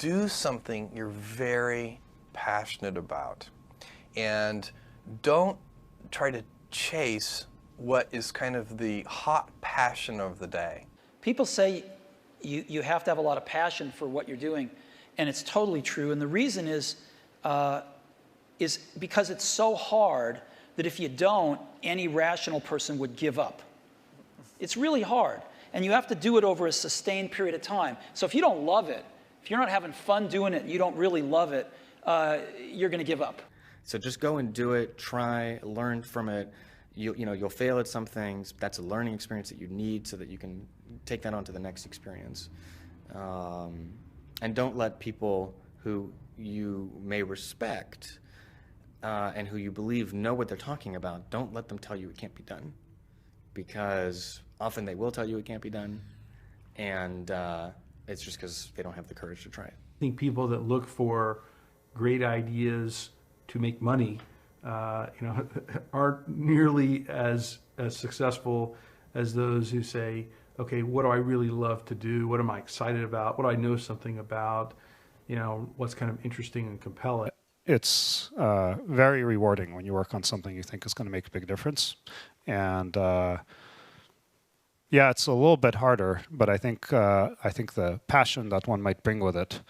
do something you're very passionate about. And don't try to chase what is kind of the hot passion of the day. People say you have to have a lot of passion for what you're doing, and it's totally true. And the reason is because it's so hard that if you don't, any rational person would give up. It's really hard, and you have to do it over a sustained period of time. So if you don't love it, if you're not having fun doing it, and you don't really love it, you're going to give up. So just go and do it, try, learn from it. You'll fail at some things. That's a learning experience that you need so that you can take that on to the next experience. And don't let people who you may respect and who you believe know what they're talking about, don't let them tell you it can't be done. Because often they will tell you it can't be done, and it's just because they don't have the courage to try it. I think people that look for great ideas to make money, aren't nearly as successful as those who say, okay, what do I really love to do? What am I excited about? What do I know something about? What's kind of interesting and compelling? It's very rewarding when you work on something you think is going to make a big difference. And yeah, it's a little bit harder, but I think the passion that one might bring with it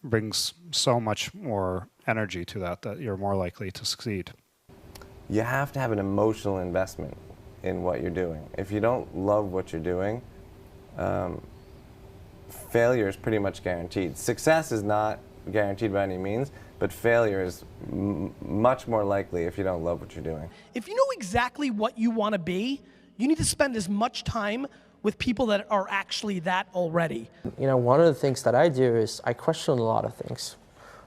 brings so much more energy to that you're more likely to succeed. You have to have an emotional investment in what you're doing. If you don't love what you're doing, failure is pretty much guaranteed. Success is not guaranteed by any means, but failure is much more likely if you don't love what you're doing. If you know exactly what you want to be, you need to spend as much time with people that are actually that already. One of the things that I do is I question a lot of things.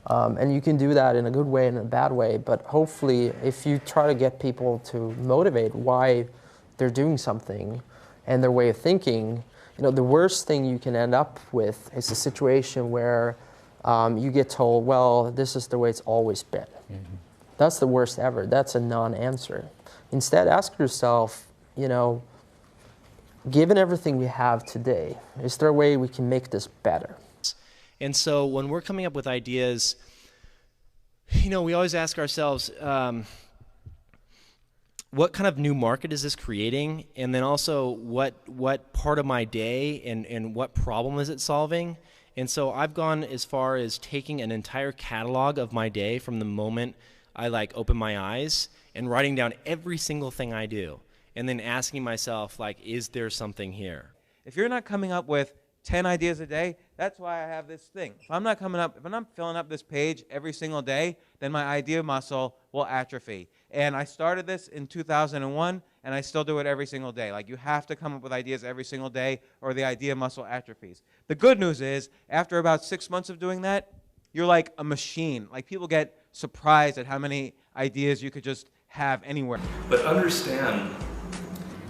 And you can do that in a good way and in a bad way, but hopefully if you try to get people to motivate why they're doing something and their way of thinking, the worst thing you can end up with is a situation where you get told, well, this is the way it's always been. Mm-hmm. That's the worst ever. That's a non-answer. Instead, ask yourself, given everything we have today, is there a way we can make this better? And so when we're coming up with ideas, we always ask ourselves, what kind of new market is this creating? And then also, what part of my day and what problem is it solving? And so I've gone as far as taking an entire catalog of my day from the moment I open my eyes and writing down every single thing I do. And then asking myself, is there something here? If you're not coming up with 10 ideas a day, that's why I have this thing. If I'm not filling up this page every single day, then my idea muscle will atrophy. And I started this in 2001, and I still do it every single day. You have to come up with ideas every single day, or the idea muscle atrophies. The good news is, after about 6 months of doing that, you're like a machine. People get surprised at how many ideas you could just have anywhere. But understand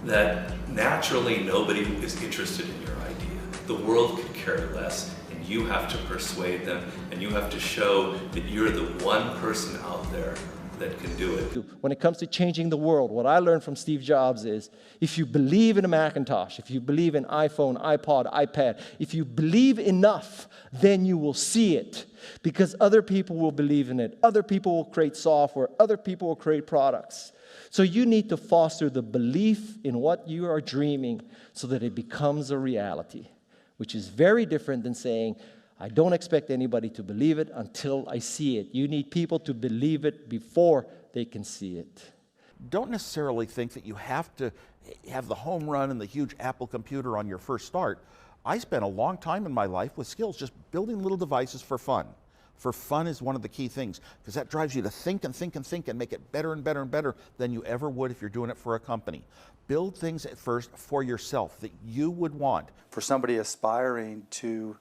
that naturally nobody is interested in your idea. The world could care less, and you have to persuade them, and you have to show that you're the one person out there that can do it. When it comes to changing the world, what I learned from Steve Jobs is, if you believe in a Macintosh, if you believe in iPhone, iPod, iPad, if you believe enough, then you will see it. Because other people will believe in it. Other people will create software. Other people will create products. So you need to foster the belief in what you are dreaming so that it becomes a reality, which is very different than saying, I don't expect anybody to believe it until I see it. You need people to believe it before they can see it. Don't necessarily think that you have to have the home run and the huge Apple computer on your first start. I spent a long time in my life with skills just building little devices for fun. For fun is one of the key things, because that drives you to think and think and think and make it better and better and better than you ever would if you're doing it for a company. Build things at first for yourself that you would want. For somebody aspiring to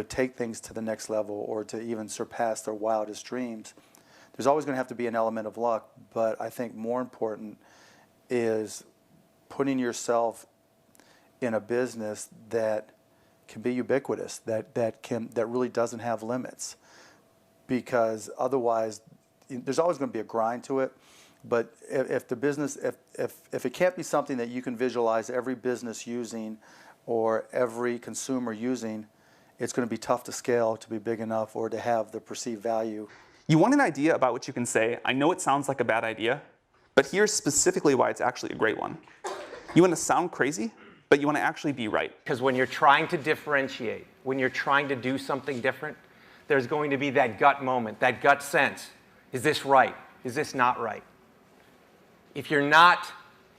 take things to the next level or to even surpass their wildest dreams, there's always going to have to be an element of luck, but I think more important is putting yourself in a business that can be ubiquitous, that really doesn't have limits. Because otherwise, there's always going to be a grind to it. But if the business, if it can't be something that you can visualize every business using or every consumer using, it's going to be tough to scale to be big enough or to have the perceived value. You want an idea about which you can say, I know it sounds like a bad idea, but here's specifically why it's actually a great one. You want to sound crazy, but you want to actually be right. Because when you're trying to differentiate, when you're trying to do something different, there's going to be that gut moment, that gut sense. Is this right? Is this not right? If you're not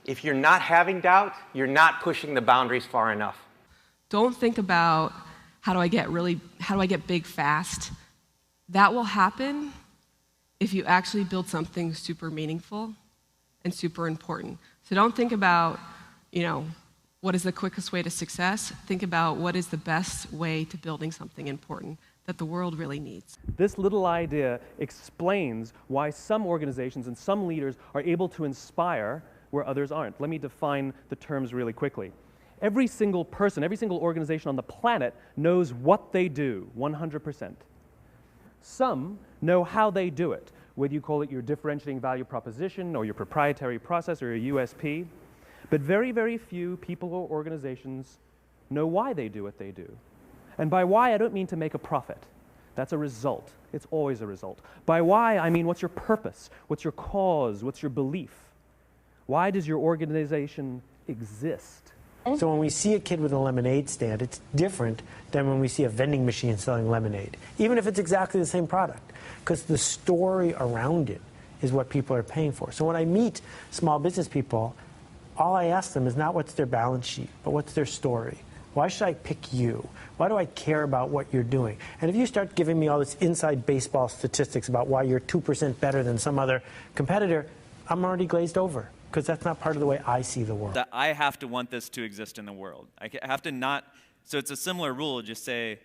having doubt, you're not pushing the boundaries far enough. Don't think about how do I get big fast. That will happen if you actually build something super meaningful and super important. So don't think about, what is the quickest way to success? Think about what is the best way to building something important that the world really needs. This little idea explains why some organizations and some leaders are able to inspire where others aren't. Let me define the terms really quickly. Every single person, every single organization on the planet knows what they do, 100%. Some know how they do it, whether you call it your differentiating value proposition or your proprietary process or your USP. But very, very few people or organizations know why they do what they do. And by why, I don't mean to make a profit. That's a result. It's always a result. By why, I mean what's your purpose? What's your cause? What's your belief? Why does your organization exist? So when we see a kid with a lemonade stand, it's different than when we see a vending machine selling lemonade, even if it's exactly the same product, because the story around it is what people are paying for. So when I meet small business people, all I ask them is not what's their balance sheet, but what's their story. Why should I pick you? Why do I care about what you're doing? And if you start giving me all this inside baseball statistics about why you're 2% better than some other competitor, I'm already glazed over, because that's not part of the way I see the world. That I have to want this to exist in the world. I have to not, so it's a similar rule, just say,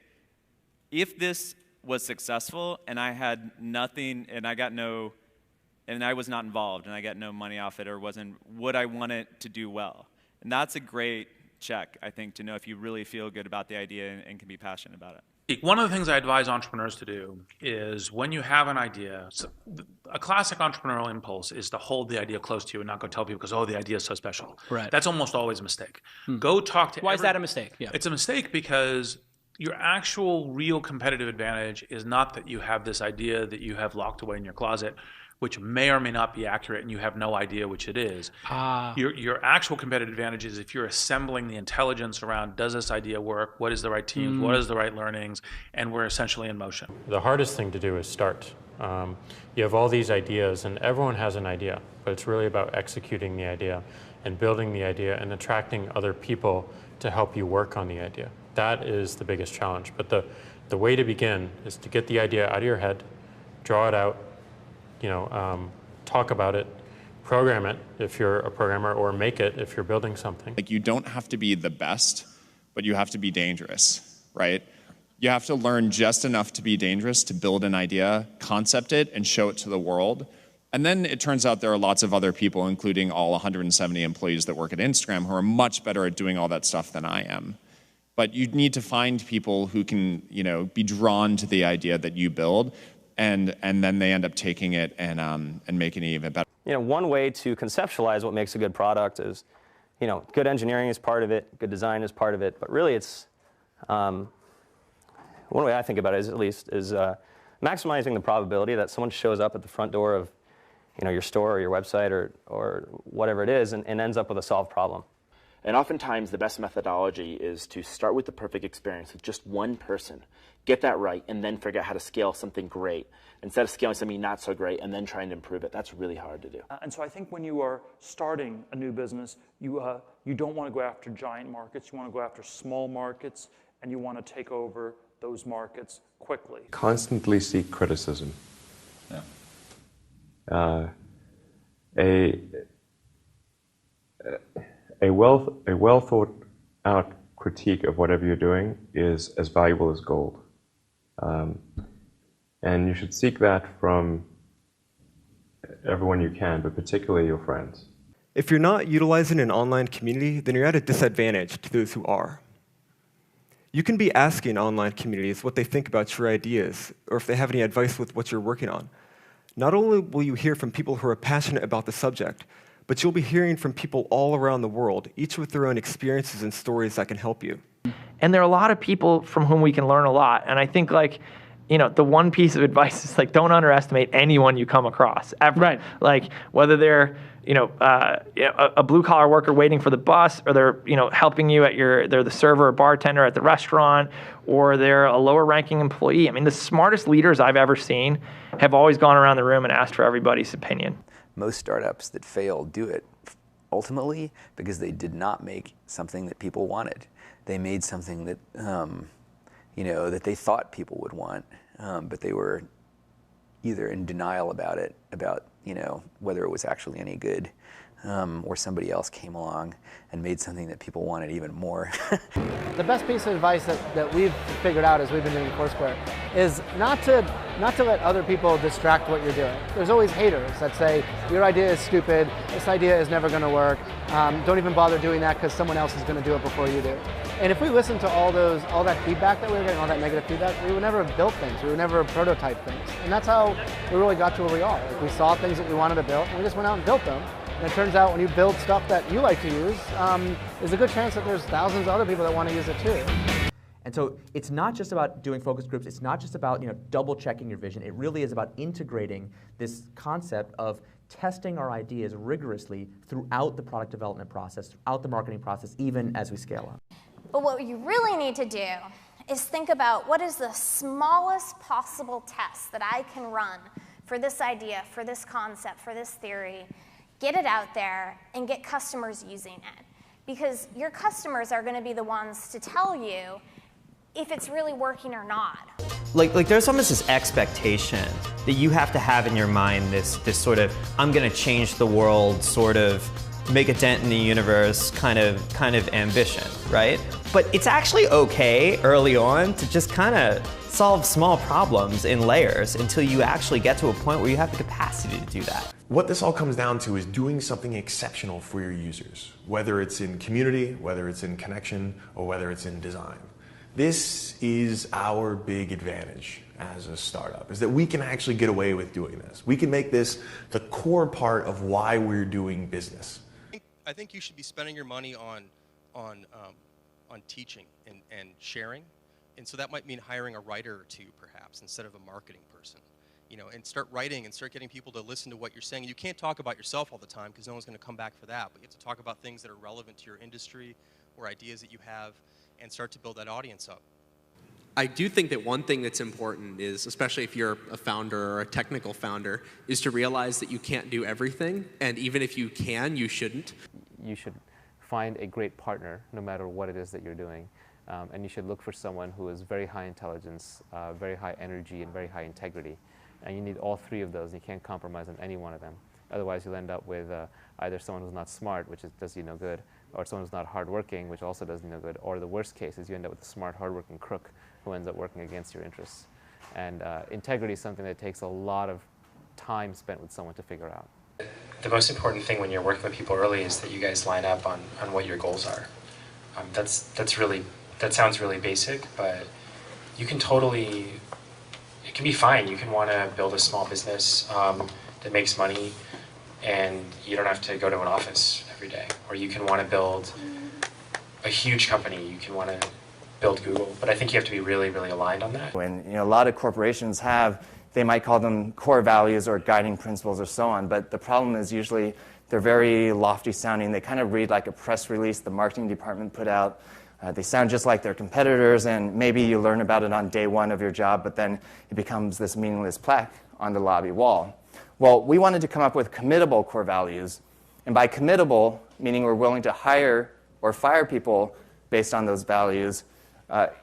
if this was successful and I had nothing and I was not involved and I got no money off it or would I want it to do well? And that's a great check, I think, to know if you really feel good about the idea and can be passionate about it. One of the things I advise entrepreneurs to do is when you have an idea, a classic entrepreneurial impulse is to hold the idea close to you and not go tell people because, the idea is so special. Right. That's almost always a mistake. Go talk to Why is that a mistake? Yeah. It's a mistake because your actual real competitive advantage is not that you have this idea that you have locked away in your closet, which may or may not be accurate and you have no idea which it is. Your actual competitive advantage is if you're assembling the intelligence around, does this idea work? What is the right teams? What is the right learnings? And we're essentially in motion. The hardest thing to do is start. You have all these ideas and everyone has an idea, but it's really about executing the idea and building the idea and attracting other people to help you work on the idea. That is the biggest challenge. But the way to begin is to get the idea out of your head, draw it out, talk about it, program it if you're a programmer, or make it if you're building something. Like, you don't have to be the best, but you have to be dangerous, right? You have to learn just enough to be dangerous, to build an idea, concept it, and show it to the world. And then it turns out there are lots of other people, including all 170 employees that work at Instagram, who are much better at doing all that stuff than I am. But you need to find people who can, be drawn to the idea that you build, and then they end up taking it and making it even better. One way to conceptualize what makes a good product is, good engineering is part of it, good design is part of it, but really it's, one way I think about it is maximizing the probability that someone shows up at the front door of, your store or your website or whatever it is and ends up with a solved problem. And oftentimes the best methodology is to start with the perfect experience with just one person, get that right, and then figure out how to scale something great instead of scaling something not so great and then trying to improve it. That's really hard to do. And so I think when you are starting a new business, you don't want to go after giant markets. You want to go after small markets, and you want to take over those markets quickly. Constantly seek criticism. Yeah. A well thought out critique of whatever you're doing is as valuable as gold. And you should seek that from everyone you can, but particularly your friends. If you're not utilizing an online community, then you're at a disadvantage to those who are. You can be asking online communities what they think about your ideas, or if they have any advice with what you're working on. Not only will you hear from people who are passionate about the subject, but you'll be hearing from people all around the world, each with their own experiences and stories that can help you. And there are a lot of people from whom we can learn a lot. And I think like, you know, the one piece of advice is like, don't underestimate anyone you come across ever. Right. Like whether they're, a blue collar worker waiting for the bus, or they're, helping you at they're the server or bartender at the restaurant, or they're a lower ranking employee. I mean, the smartest leaders I've ever seen have always gone around the room and asked for everybody's opinion. Most startups that fail do it ultimately because they did not make something that people wanted. They made something that, that they thought people would want, but they were either in denial about it, whether it was actually any good, or somebody else came along and made something that people wanted even more. The best piece of advice that we've figured out as we've been doing Foursquare is not to let other people distract what you're doing. There's always haters that say, your idea is stupid, this idea is never going to work, don't even bother doing that because someone else is going to do it before you do. And if we listened to all that feedback that we were getting, all that negative feedback, we would never have built things, we would never have prototyped things. And that's how we really got to where we are. Like, we saw things that we wanted to build, and we just went out and built them. And it turns out when you build stuff that you like to use, there's a good chance that there's thousands of other people that want to use it too. And so it's not just about doing focus groups, it's not just about double checking your vision, it really is about integrating this concept of testing our ideas rigorously throughout the product development process, throughout the marketing process, even as we scale up. But what you really need to do is think about what is the smallest possible test that I can run for this idea, for this concept, for this theory, get it out there, and get customers using it. Because your customers are going to be the ones to tell you if it's really working or not. Like there's almost this expectation that you have to have in your mind this sort of, I'm going to change the world, sort of make a dent in the universe kind of ambition, right? But it's actually okay early on to just kind of solve small problems in layers until you actually get to a point where you have the capacity to do that. What this all comes down to is doing something exceptional for your users, whether it's in community, whether it's in connection, or whether it's in design. This is our big advantage as a startup, is that we can actually get away with doing this. We can make this the core part of why we're doing business. I think you should be spending your money on teaching and sharing, and so that might mean hiring a writer or two, perhaps, instead of a marketing person. And start writing and start getting people to listen to what you're saying. You can't talk about yourself all the time because no one's going to come back for that, but you have to talk about things that are relevant to your industry or ideas that you have, and start to build that audience up. I do think that one thing that's important is, especially if you're a founder or a technical founder, is to realize that you can't do everything, and even if you can, you shouldn't. You should find a great partner no matter what it is that you're doing, and you should look for someone who is very high intelligence, very high energy, and very high integrity. And you need all three of those, and you can't compromise on any one of them. Otherwise, you'll end up with either someone who's not smart, which does you no good, or someone who's not hardworking, which also does you no good, or the worst case is you end up with a smart, hardworking crook who ends up working against your interests. And integrity is something that takes a lot of time spent with someone to figure out. The most important thing when you're working with people early is that you guys line up on what your goals are. That sounds really basic, but you can totally, it can be fine. You can want to build a small business that makes money and you don't have to go to an office every day. Or you can want to build a huge company. You can want to build Google. But I think you have to be really, really aligned on that. When a lot of corporations have, they might call them core values or guiding principles or so on, but the problem is usually they're very lofty sounding. They kind of read like a press release the marketing department put out. They sound just like their competitors, and maybe you learn about it on day one of your job, but then it becomes this meaningless plaque on the lobby wall. Well, we wanted to come up with committable core values, and by committable, meaning we're willing to hire or fire people based on those values,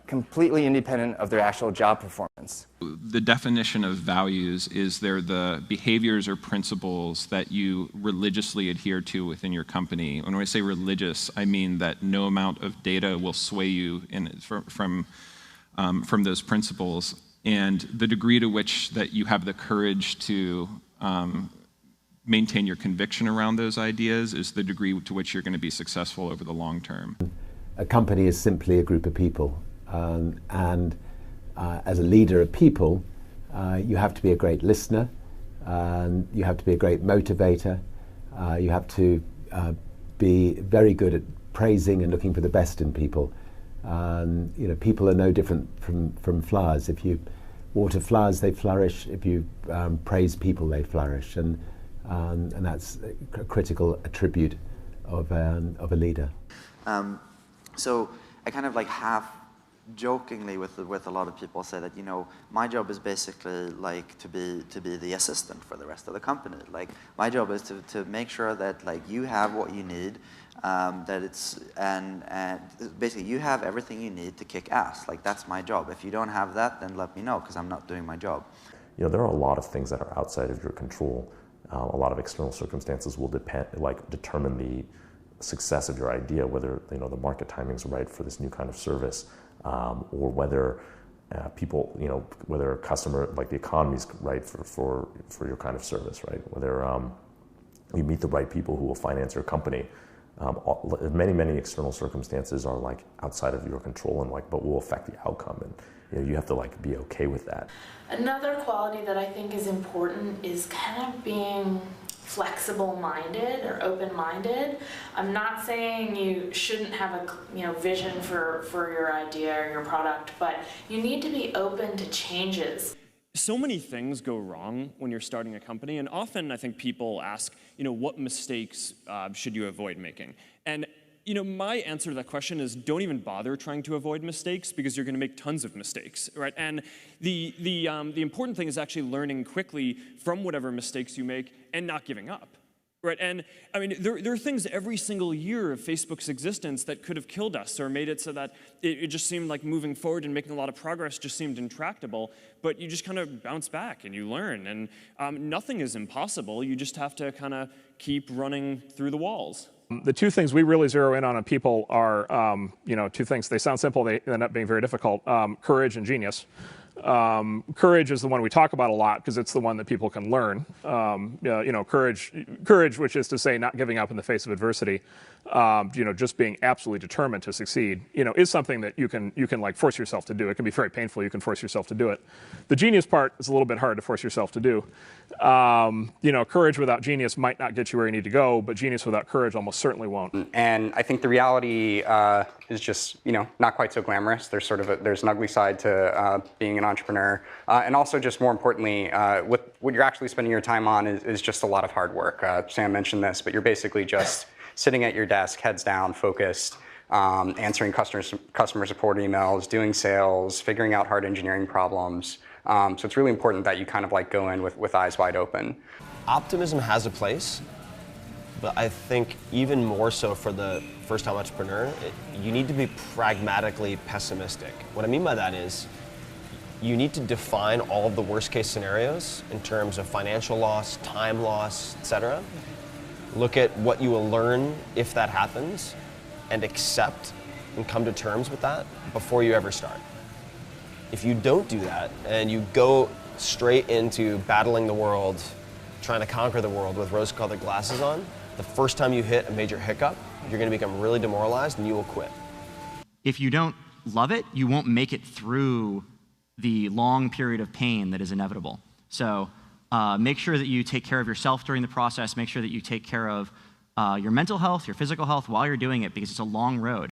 completely independent of their actual job performance. The definition of values is they're the behaviors or principles that you religiously adhere to within your company. When I say religious, I mean that no amount of data will sway you from those principles. And the degree to which that you have the courage to maintain your conviction around those ideas is the degree to which you're going to be successful over the long term. A company is simply a group of people, as a leader of people, you have to be a great listener, you have to be a great motivator, you have to be very good at praising and looking for the best in people, People are no different from flowers. If you water flowers, they flourish. If you praise people, they flourish, and that's a critical attribute of a leader. So I kind of like half jokingly with a lot of people say that, my job is basically like to be the assistant for the rest of the company. Like my job is to make sure that like you have what you need, that it's and basically you have everything you need to kick ass. Like that's my job. If you don't have that, then let me know because I'm not doing my job. There are a lot of things that are outside of your control. A lot of external circumstances will determine the success of your idea, whether the market timing's right for this new kind of service, or whether people, whether a customer, like the economy's right for your kind of service, right? Whether you meet the right people who will finance your company. Many external circumstances are like outside of your control and but will affect the outcome, and you have to be okay with that. Another quality that I think is important is kind of being flexible-minded or open-minded. I'm not saying you shouldn't have a vision for your idea or your product, but you need to be open to changes. So many things go wrong when you're starting a company, and often I think people ask, what mistakes should you avoid making? And my answer to that question is don't even bother trying to avoid mistakes because you're going to make tons of mistakes, right? And the important thing is actually learning quickly from whatever mistakes you make and not giving up, right? And I mean, there are things every single year of Facebook's existence that could have killed us or made it so that it just seemed like moving forward and making a lot of progress just seemed intractable, but you just kind of bounce back and you learn. And nothing is impossible. You just have to kind of keep running through the walls. The two things we really zero in on people are, two things. They sound simple, they end up being very difficult. Courage and genius. Courage is the one we talk about a lot because it's the one that people can learn. Courage, which is to say not giving up in the face of adversity, just being absolutely determined to succeed, is something that you can like force yourself to do. It can be very painful. You can force yourself to do it. The genius part is a little bit hard to force yourself to do. Courage without genius might not get you where you need to go, but genius without courage almost certainly won't. And I think the reality is just, not quite so glamorous. There's there's an ugly side to being an entrepreneur. And also just more importantly, what you're actually spending your time on is just a lot of hard work. Sam mentioned this, but you're basically just sitting at your desk, heads down, focused, answering customer support emails, doing sales, figuring out hard engineering problems. So it's really important that you kind of go in with eyes wide open. Optimism has a place, but I think even more so for the first-time entrepreneur, you need to be pragmatically pessimistic. What I mean by that is you need to define all of the worst-case scenarios in terms of financial loss, time loss, etc. Look at what you will learn if that happens and accept and come to terms with that before you ever start. If you don't do that and you go straight into battling the world, trying to conquer the world with rose-colored glasses on, the first time you hit a major hiccup, you're going to become really demoralized and you will quit. If you don't love it, you won't make it through the long period of pain that is inevitable. So make sure that you take care of yourself during the process. Make sure that you take care of your mental health, your physical health while you're doing it because it's a long road.